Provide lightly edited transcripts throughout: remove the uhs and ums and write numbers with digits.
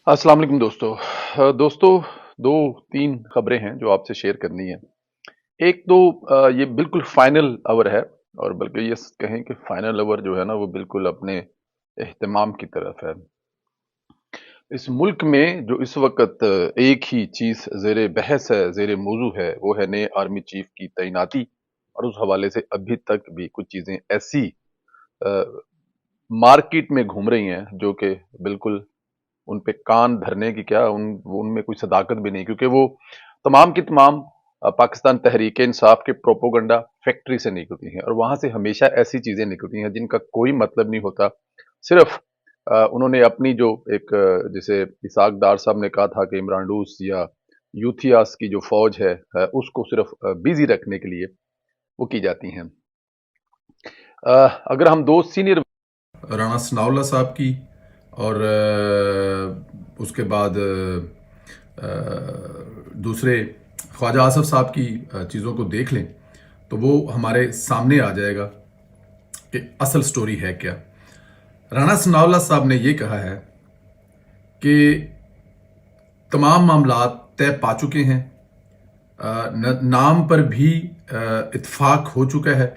अस्सलाम वालेकुम दोस्तों दो तीन खबरें हैं जो आपसे शेयर करनी है। एक तो ये बिल्कुल फाइनल अवर है और बल्कि ये कहें कि फाइनल अवर जो है ना वो बिल्कुल अपने एहतमाम की तरफ है। इस मुल्क में जो इस वक्त एक ही चीज जेर बहस है, जेर मौजू है, वो है नए आर्मी चीफ की तैनाती। और उस हवाले से अभी तक भी कुछ चीजें ऐसी अ, मार्केट में घूम रही हैं जो कि बिल्कुल उन पे कान धरने की क्या उनमें कोई सदाकत भी नहीं, क्योंकि वो तमाम की तमाम पाकिस्तान तहरीक इंसाफ के प्रोपोगंडा फैक्ट्री से निकलती हैं और वहां से हमेशा ऐसी चीजें निकलती हैं जिनका कोई मतलब नहीं होता। सिर्फ उन्होंने अपनी जो एक जैसे इसाक डार साहब ने कहा था कि इमरान या यूथियास की जो फौज है उसको सिर्फ बिजी रखने के लिए वो की जाती हैं। अगर हम दो सीनियर राणा सनाउल्लाह साहब की और उसके बाद दूसरे ख्वाजा आसफ साहब की चीज़ों को देख लें तो वो हमारे सामने आ जाएगा कि असल स्टोरी है क्या। राणा सनाउल्लाह साहब ने ये कहा है कि तमाम मामलात तय पा चुके हैं, नाम पर भी इत्फाक हो चुका है,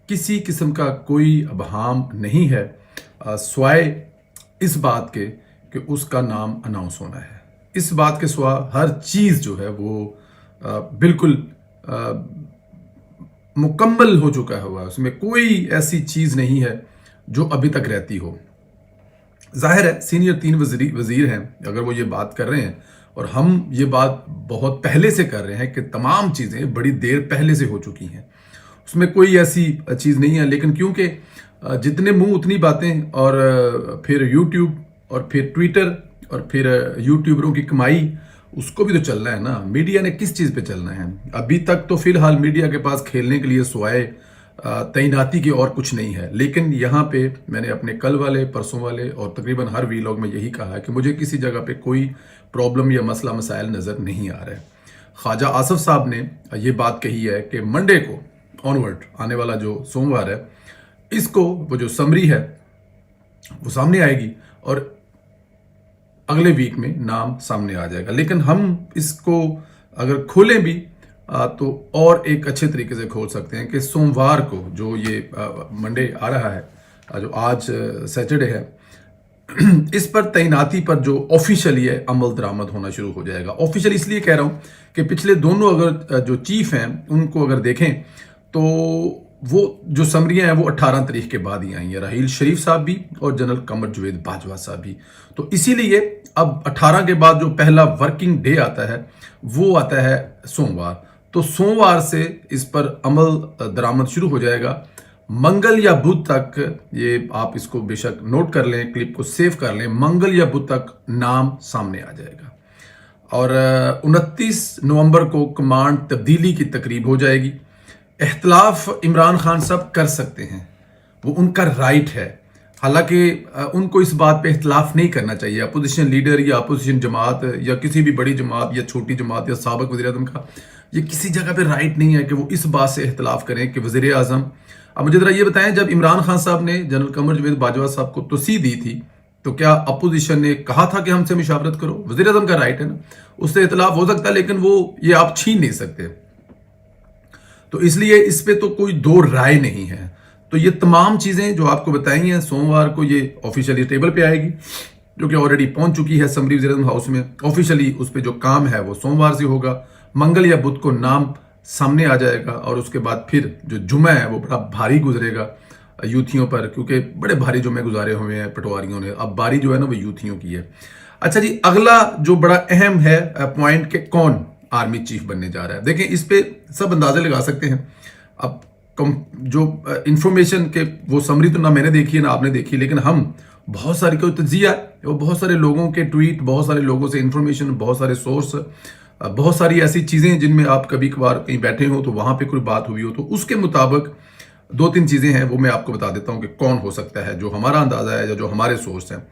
किसी किस्म का कोई अबहाम नहीं है स्वाय इस बात के कि उसका नाम अनाउंस होना है। इस बात के सिवा हर चीज़ जो है वो बिल्कुल मुकम्मल हो चुका हुआ है, उसमें कोई ऐसी चीज़ नहीं है जो अभी तक रहती हो। जाहिर है सीनियर तीन वजीर हैं, अगर वो ये बात कर रहे हैं और हम ये बात बहुत पहले से कर रहे हैं कि तमाम चीज़ें बड़ी देर पहले से हो चुकी हैं, उसमें कोई ऐसी चीज़ नहीं है। लेकिन क्योंकि जितने मुंह उतनी बातें और फिर यूट्यूब और फिर ट्विटर और फिर यूट्यूबरों की कमाई, उसको भी तो चलना है ना। मीडिया ने किस चीज़ पे चलना है? अभी तक तो फिलहाल मीडिया के पास खेलने के लिए सिवाय तैनाती की और कुछ नहीं है। लेकिन यहाँ पे मैंने अपने कल वाले परसों वाले और तकरीबन हर वीलॉग में यही कहा है कि मुझे किसी जगह पे कोई प्रॉब्लम या मसला मसाइल नज़र नहीं आ रहा है। ख्वाजा आसफ साहब ने ये बात कही है कि मंडे को ऑनवर्ड आने वाला जो सोमवार है, इसको वो जो समरी है वो सामने आएगी और अगले वीक में नाम सामने आ जाएगा। लेकिन हम इसको अगर खोलें भी तो और एक अच्छे तरीके से खोल सकते हैं कि सोमवार को जो ये मंडे आ रहा है, जो आज सैटरडे है, इस पर तैनाती पर जो ऑफिशियली है अमल दरामद होना शुरू हो जाएगा। ऑफिशियल इसलिए कह रहा हूं कि पिछले दोनों अगर जो चीफ हैं उनको अगर देखें तो वो जो समरियां हैं वो 18 तारीख के बाद ही आई हैं, राहील शरीफ साहब भी और जनरल कमर जवेद बाजवा साहब भी। तो इसीलिए अब 18 के बाद जो पहला वर्किंग डे आता है वो आता है सोमवार। तो सोमवार से इस पर अमल दरामद शुरू हो जाएगा। मंगल या बुध तक, ये आप इसको बेशक नोट कर लें, क्लिप को सेव कर लें, मंगल या बुध तक नाम सामने आ जाएगा। और 29 नवंबर को कमांड तब्दीली की तकरीब हो जाएगी। इख्तलाफ इमरान खान साहब कर सकते हैं, वो उनका राइट है। हालांकि उनको इस बात पे इख्तलाफ नहीं करना चाहिए। अपोजिशन लीडर या अपोजिशन जमात या किसी भी बड़ी जमात या छोटी जमात या साबिक वज़ीर-ए-आज़म का ये किसी जगह पे राइट नहीं है कि वो इस बात से इख्तलाफ करें कि वज़ीर आज़म। अब मुझे ज़रा ये बताएं, जब इमरान खान साहब ने जनरल कमर जवेद बाजवा साहब को तोसी दी थी तो क्या अपोजिशन ने कहा था कि हमसे मुशावरत करो? वज़ीर आज़म का राइट है ना, उससे इख्तलाफ हो सकता है लेकिन वो ये आप छीन नहीं सकते। तो इसलिए इस पे तो कोई दो राय नहीं है। तो ये तमाम चीज़ें जो आपको बताई हैं, सोमवार को ये ऑफिशियली टेबल पे आएगी, जो कि ऑलरेडी पहुंच चुकी है समरी वज़ीर-ए-आज़म हाउस में। ऑफिशियली उस पर जो काम है वो सोमवार से होगा। मंगल या बुध को नाम सामने आ जाएगा और उसके बाद फिर जो जुमा है वो बड़ा भारी गुजरेगा यूथियों पर, क्योंकि बड़े भारी जुमे गुजारे हुए हैं पटवारियों ने। अब बारी जो है ना वो यूथियों की है। अच्छा जी, अगला जो बड़ा अहम है पॉइंट के कौन आर्मी चीफ बनने जा रहा है, देखें इस पे सब अंदाजे लगा सकते हैं। अब जो इंफॉर्मेशन के वो समरी तो ना मैंने देखी है ना आपने देखी, लेकिन हम बहुत सारी कोई तजिया है, वो बहुत सारे लोगों के ट्वीट, बहुत सारे लोगों से इंफॉर्मेशन, बहुत सारे सोर्स, बहुत सारी ऐसी चीज़ें जिनमें आप कभी कभार कहीं बैठे हो तो वहाँ पे कोई बात हुई हो, तो उसके मुताबिक दो तीन चीज़ें हैं वो मैं आपको बता देता हूँ कि कौन हो सकता है, जो हमारा अंदाज़ा है या जो हमारे सोर्स हैं।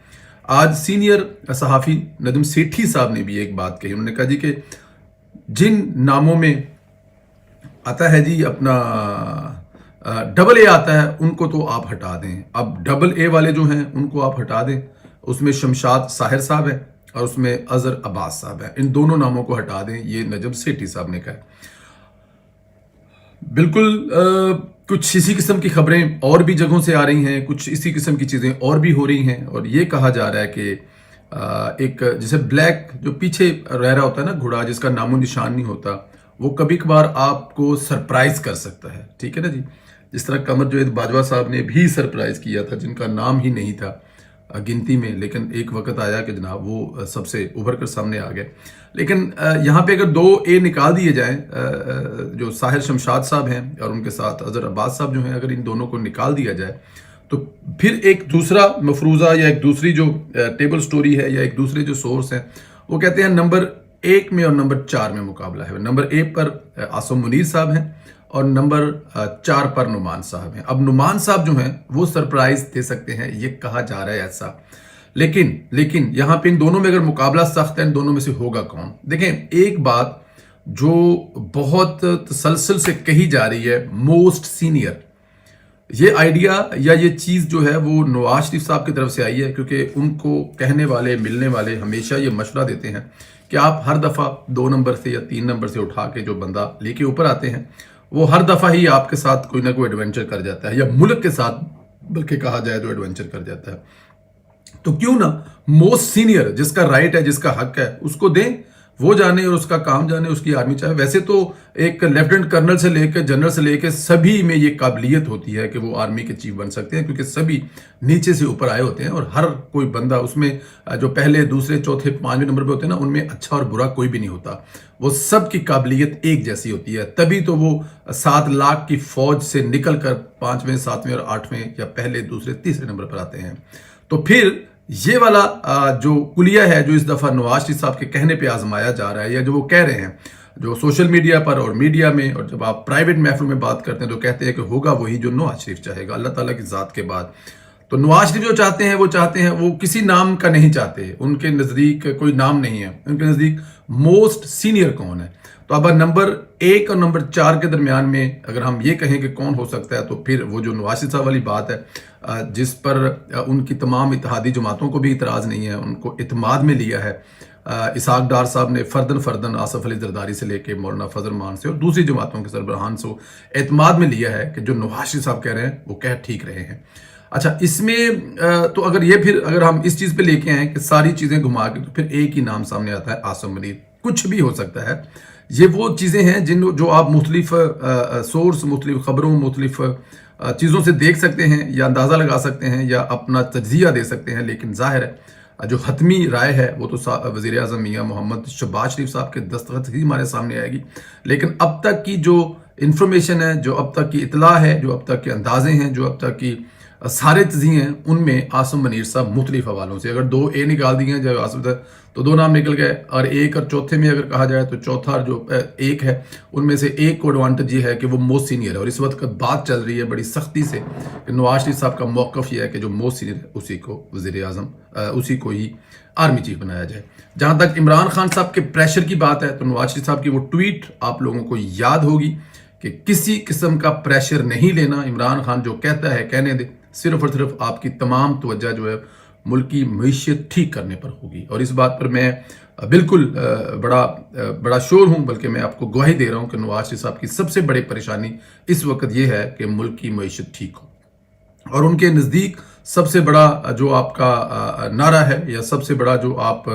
आज सीनियर सहाफ़ी नदीम सेठी साहब ने भी एक बात कही। उन्होंने कहा जी कि जिन नामों में आता है जी अपना डबल ए आता है उनको तो आप हटा दें। अब डबल ए वाले जो हैं उनको आप हटा दें। उसमें शमशाद साहिर साहब हैं اور اس میں اظہر عباس صاحب ہیں. ان دونوں ناموں کو ہٹا دیں, یہ نجم سیٹھی صاحب نے کہا ہے. بالکل کچھ اسی قسم کی خبریں اور بھی جگہوں سے آ رہی ہیں, کچھ اسی قسم کی چیزیں اور بھی ہو رہی ہیں, اور یہ کہا جا رہا ہے کہ ایک جیسے بلیک جو پیچھے رہ رہا ہوتا ہے نا گھوڑا, جس کا نام و نشان نہیں ہوتا, وہ کبھی کبھار آپ کو سرپرائز کر سکتا ہے. ٹھیک ہے نا جی, جس طرح قمر جاوید باجوہ صاحب نے بھی سرپرائز کیا تھا, جن کا نام ہی نہیں تھا گنتی میں, لیکن ایک وقت آیا کہ جناب وہ سب سے ابھر کر سامنے آ گئے. لیکن یہاں پہ اگر 2 اے نکال دیے جائیں, جو ساحر شمشاد صاحب ہیں اور ان کے ساتھ اظہر عباس صاحب جو ہیں, اگر ان دونوں کو نکال دیا جائے تو پھر ایک دوسرا مفروضہ یا ایک دوسری جو ٹیبل سٹوری ہے یا ایک دوسرے جو سورس ہیں, وہ کہتے ہیں نمبر 1 میں اور نمبر 4 میں مقابلہ ہے. نمبر 1 پر عاصم منیر صاحب ہیں اور نمبر 4 پر نعمان صاحب ہیں. اب نعمان صاحب جو ہیں وہ سرپرائز دے سکتے ہیں, یہ کہا جا رہا ہے ایسا. لیکن یہاں پہ ان دونوں میں اگر مقابلہ سخت ہے, ان دونوں میں سے ہوگا کون؟ دیکھیں, ایک بات جو بہت تسلسل سے کہی جا رہی ہے, موسٹ سینئر, یہ آئیڈیا یا یہ چیز جو ہے وہ نواز شریف صاحب کی طرف سے آئی ہے, کیونکہ ان کو کہنے والے ملنے والے ہمیشہ یہ مشورہ دیتے ہیں کہ آپ ہر دفعہ 2 نمبر سے یا 3 نمبر سے اٹھا کے جو بندہ لے کے اوپر آتے ہیں, وہ ہر دفعہ ہی آپ کے ساتھ کوئی نہ کوئی ایڈونچر کر جاتا ہے, یا ملک کے ساتھ بلکہ کہا جائے تو ایڈونچر کر جاتا ہے. تو کیوں نہ موسٹ سینئر, جس کا رائٹ ہے, جس کا حق ہے, اس کو دیں, وہ جانے اور اس کا کام جانے, اس کی آرمی چاہے. ویسے تو ایک لیفٹنٹ کرنل سے لے کے جنرل سے لے کے سبھی میں یہ قابلیت ہوتی ہے کہ وہ آرمی کے چیف بن سکتے ہیں, کیونکہ سبھی نیچے سے اوپر آئے ہوتے ہیں, اور ہر کوئی بندہ اس میں جو پہلے دوسرے چوتھے 5ویں نمبر پہ ہوتے ہیں نا, ان میں اچھا اور برا کوئی بھی نہیں ہوتا. وہ سب کی قابلیت ایک جیسی ہوتی ہے, تبھی تو وہ 7 لاکھ کی فوج سے نکل کر 5ویں 7ویں اور 8ویں یا پہلے دوسرے تیسرے نمبر پر آتے ہیں. تو پھر یہ والا جو کلیہ ہے جو اس دفعہ نواز شریف صاحب کے کہنے پہ آزمایا جا رہا ہے, یا جو وہ کہہ رہے ہیں, جو سوشل میڈیا پر اور میڈیا میں, اور جب آپ پرائیویٹ محفل میں بات کرتے ہیں تو کہتے ہیں کہ ہوگا وہی جو نواز شریف چاہے گا, اللہ تعالیٰ کی ذات کے بعد. تو نواز شریف جو چاہتے ہیں وہ کسی نام کا نہیں چاہتے, ان کے نزدیک کوئی نام نہیں ہے, ان کے نزدیک موسٹ سینئر کون ہے. تو اب نمبر 1 اور نمبر 4 کے درمیان میں اگر ہم یہ کہیں کہ کون ہو سکتا ہے, تو پھر وہ جو نواز شریف صاحب والی بات ہے, جس پر ان کی تمام اتحادی جماعتوں کو بھی اعتراض نہیں ہے, ان کو اعتماد میں لیا ہے. اسحاق ڈار صاحب نے فردن آصف علی زرداری سے لے کے مولانا فضل مان سے اور دوسری جماعتوں کے سربراہان سے اعتماد میں لیا ہے کہ جو نواز شریف صاحب کہہ رہے ہیں وہ کہہ ٹھیک رہے ہیں. اچھا, اس میں تو اگر ہم اس چیز پہ لے کے آئیں کہ ساری چیزیں گھما کے, تو پھر ایک ہی نام سامنے آتا ہے, عاصم منیر. کچھ بھی ہو سکتا ہے. یہ وہ چیزیں ہیں جو آپ مختلف سورس, مختلف خبروں, مختلف چیزوں سے دیکھ سکتے ہیں, یا اندازہ لگا سکتے ہیں, یا اپنا تجزیہ دے سکتے ہیں. لیکن ظاہر ہے جو حتمی رائے ہے وہ تو وزیر اعظم میاں محمد شہباز شریف صاحب کے دستخط ہی ہمارے سامنے آئے گی. لیکن اب تک کی جو انفارمیشن ہے, جو اب تک کی اطلاع ہے, جو اب تک کے اندازے ہیں, جو اب تک کی سارے تجزیے ہیں, ان میں عاصم منیر صاحب مختلف حوالوں سے, اگر 2 اے نکال دیے جائے عاصم صاحب تو 2 نام نکل گئے, اور 1 اور چوتھے میں اگر کہا جائے تو چوتھا جو 1 ہے, ان میں سے ایک کو ایڈوانٹیج یہ ہے کہ وہ موسٹ سینئر ہے. اور اس وقت بات چل رہی ہے بڑی سختی سے کہ نواز شریف صاحب کا موقف یہ ہے کہ جو موسٹ سینئر ہے اسی کو وزیر اعظم, اسی کو ہی آرمی چیف بنایا جائے. جہاں تک عمران خان صاحب کے پریشر کی بات ہے, تو نواز شریف صاحب کی وہ ٹویٹ آپ لوگوں کو یاد ہوگی کہ کسی قسم کا پریشر نہیں لینا, عمران خان جو کہتا ہے کہنے دے, صرف اور صرف آپ کی تمام توجہ جو ہے ملک کی معیشت ٹھیک کرنے پر ہوگی. اور اس بات پر میں بالکل بڑا شور ہوں, بلکہ میں آپ کو گواہی دے رہا ہوں کہ نواز شریف صاحب کی سب سے بڑی پریشانی اس وقت یہ ہے کہ ملک کی معیشت ٹھیک ہو. اور ان کے نزدیک سب سے بڑا جو آپ کا نعرہ ہے, یا سب سے بڑا جو آپ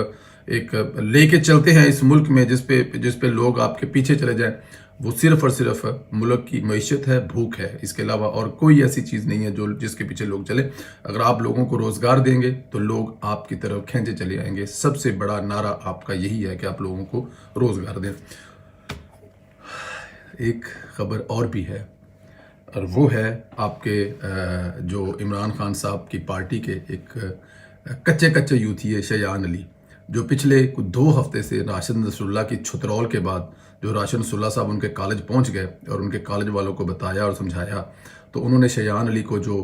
ایک لے کے چلتے ہیں اس ملک میں, جس پہ لوگ آپ کے پیچھے چلے جائیں, وہ صرف اور صرف ملک کی معیشت ہے, بھوک ہے. اس کے علاوہ اور کوئی ایسی چیز نہیں ہے جس کے پیچھے لوگ چلے. اگر آپ لوگوں کو روزگار دیں گے تو لوگ آپ کی طرف کھینچے چلے آئیں گے. سب سے بڑا نعرہ آپ کا یہی ہے کہ آپ لوگوں کو روزگار دیں. ایک خبر اور بھی ہے, اور وہ ہے آپ کے جو عمران خان صاحب کی پارٹی کے ایک کچے یوتھی ہے, شیان علی, جو پچھلے 2 ہفتے سے راشد نصر اللہ کی چھترول کے بعد جو راشد نصر اللہ صاحب ان کے کالج پہنچ گئے اور ان کے کالج والوں کو بتایا اور سمجھایا, تو انہوں نے شیان علی کو جو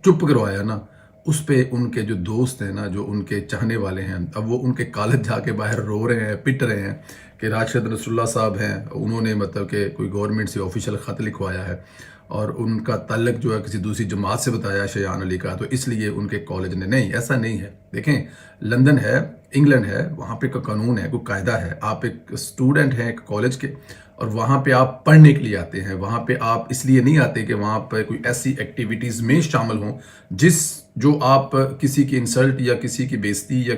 چپ کروایا نا, اس پہ ان کے جو دوست ہیں نا, جو ان کے چاہنے والے ہیں, اب وہ ان کے کالج جا کے باہر رو رہے ہیں, پٹ رہے ہیں کہ راشد نصر اللہ صاحب ہیں, انہوں نے مطلب کہ کوئی گورنمنٹ سے آفیشیل خط لکھوایا ہے اور ان کا تعلق جو ہے کسی دوسری جماعت سے بتایا شیان علی کا, تو اس لیے ان کے کالج نے. نہیں, ایسا نہیں ہے. دیکھیں, لندن ہے, इंग्लैंड है, वहाँ पे का कानून है, कोई कायदा है। आप एक स्टूडेंट हैं एक कॉलेज के और वहाँ पे आप पढ़ने के लिए आते हैं। वहाँ पे आप इसलिए नहीं आते कि वहाँ पे कोई ऐसी एक्टिविटीज़ में शामिल हों जो आप किसी की इंसल्ट या किसी की बेइज्जती या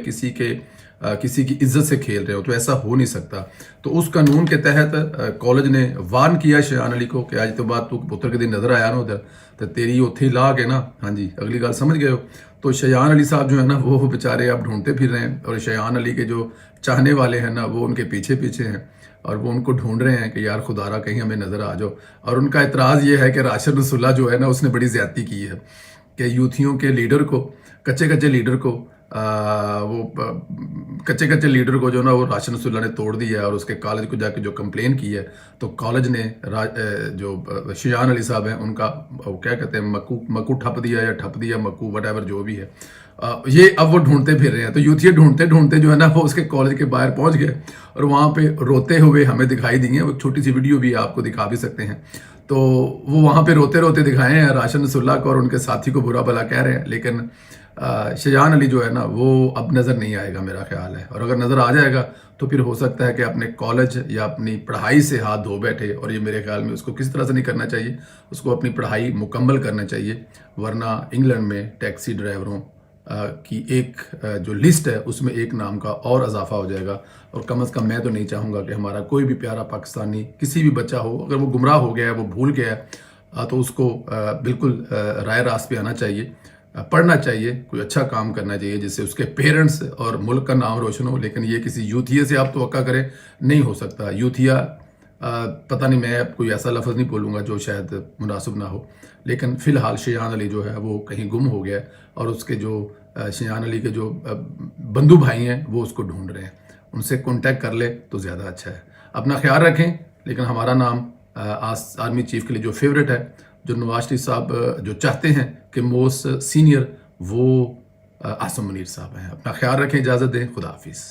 किसी की इज्जत से खेल रहे हो। तो ऐसा हो नहीं सकता। तो उस कानून के तहत कॉलेज ने वार्न किया शयान अली को कि आज तो बात तू पुत्र के दिन नजर आया ना उधर तो तेरी उत्थे ला के ना, हाँ जी अगली गल समझ गए हो। तो शयान अली साहब जो है ना वो बेचारे अब ढूंढते फिर रहे हैं और शयान अली के जो चाहने वाले हैं ना वो उनके पीछे पीछे हैं और वो उनको ढूंढ रहे हैं कि यार खुदारा कहीं हमें नजर आ जाओ। और उनका इतराज़ ये है कि राशिद रसूलुल्लाह जो है ना उसने बड़ी ज्यादती की है कि यूथियों के लीडर को, कच्चे लीडर को, कच्चे लीडर को जो ना वो राशिद रसूलुल्लाह ने तोड़ दिया है और उसके कॉलेज को जाके जो कंप्लेन की है तो कॉलेज ने जो शयान अली साहब हैं उनका वो क्या कहते हैं मकू ठप दिया या ठप दिया मकू वट जो भी है। ये अब वो ढूंढते फिर रहे हैं। तो यूथिया ढूंढते ढूंढते जो है ना वो उसके कॉलेज के बाहर पहुंच गए और वहाँ पे रोते हुए हमें दिखाई दी है। वो छोटी सी वीडियो भी आपको दिखा भी सकते हैं। तो वो वहाँ पे रोते रोते दिखाए हैं राशिद रसूलुल्लाह को और उनके साथी को बुरा भला कह रहे हैं। लेकिन शयान अली जो है ना वो अब नज़र नहीं आएगा मेरा ख्याल है। और अगर नज़र आ जाएगा तो फिर हो सकता है कि अपने कॉलेज या अपनी पढ़ाई से हाथ धो बैठे। और ये मेरे ख्याल में उसको किस तरह से नहीं करना चाहिए, उसको अपनी पढ़ाई मुकम्मल करना चाहिए। वरना इंग्लैंड में टैक्सी ड्राइवरों की एक जो लिस्ट है उसमें एक नाम का और इजाफा हो जाएगा। और कम से कम मैं तो नहीं चाहूँगा कि हमारा कोई भी प्यारा पाकिस्तानी किसी भी बच्चा हो, अगर वो गुमराह हो गया है, वो भूल गया है, तो उसको बिल्कुल राय रास्त पे आना चाहिए, पढ़ना चाहिए, कोई अच्छा काम करना चाहिए जिससे उसके पेरेंट्स और मुल्क का नाम रोशन हो। लेकिन ये किसी यूथिया से आप तवक्का करें, नहीं हो सकता। यूथिया पता नहीं, मैं कोई ऐसा लफ्ज़ नहीं बोलूँगा जो शायद मुनासिब ना हो। लेकिन फ़िलहाल शयान अली जो है वो कहीं गुम हो गया और उसके जो शयान अली के जो बंधु भाई हैं वो उसको ढूंढ रहे हैं। उनसे कांटेक्ट कर ले तो ज़्यादा अच्छा है। अपना ख्याल रखें। लेकिन हमारा नाम आर्मी चीफ के लिए जो फेवरेट है, जो नवाज शरीफ साहब जो चाहते हैं कि मोस्ट सीनियर, वो आसिम मुनीर साहब हैं। अपना ख्याल रखें, इजाज़त दें, खुदा हाफिज़।